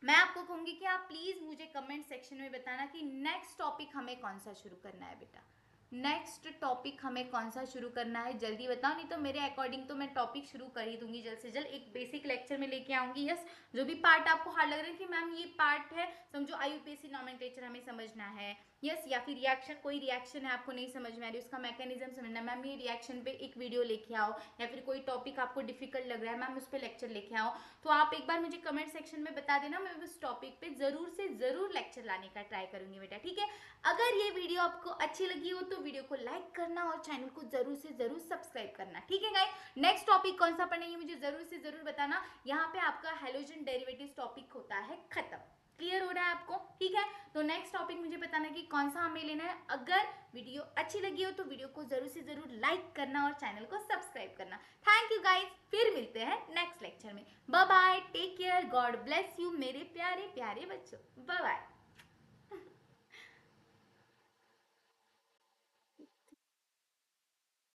मैं आपको कहूंगी कि आप प्लीज मुझे कमेंट सेक्शन में बताना कि नेक्स्ट टॉपिक हमें कौन सा शुरू करना है बेटा। नेक्स्ट टॉपिक हमें कौन सा शुरू करना है, जल्दी बताओ, नहीं तो मेरे अकॉर्डिंग तो मैं टॉपिक शुरू कर ही दूंगी जल्द से जल्द। एक बेसिक लेक्चर में लेके आऊंगी। यस, जो भी पार्ट आपको हार्ड लग रहा है कि मैम ये पार्ट है, समझो IUPAC नॉमेनक्लेचर हमें समझना है, यस, या फिर रिएक्शन, कोई रिएक्शन है आपको नहीं समझ में आ रही, उसका मैकेनिज्म समझना है, मैम ये रिएक्शन पे एक वीडियो लेके आओ, या फिर कोई टॉपिक आपको डिफिकल्ट लग रहा है मैम उस पर लेक्चर लेके आओ, तो आप एक बार मुझे कमेंट सेक्शन में बता देना, मैं उस टॉपिक पे जरूर से जरूर लेक्चर लाने का ट्राई करूंगी बेटा, ठीक है। अगर ये वीडियो आपको अच्छी लगी हो तो वीडियो को लाइक करना और चैनल को जरूर से जरूर सब्सक्राइब करना, ठीक है गाइस। नेक्स्ट टॉपिक कौन सा पढ़ना है मुझे जरूर से जरूर बताना। यहाँ पे आपका हैलोजन डेरिवेटिव्स टॉपिक होता है खत्म। क्लियर हो रहा है आपको? ठीक है, तो नेक्स्ट टॉपिक मुझे बताना कि कौन सा हमें लेना है। अगर वीडियो अच्छी लगी हो तो वीडियो को जरूर से जरूर लाइक करना और चैनल को सब्सक्राइब करना। थैंक यू गाइस, फिर मिलते हैं नेक्स्ट लेक्चर में। Bye bye, take care, God bless you मेरे प्यारे प्यारे बच्चों, बाय बाय।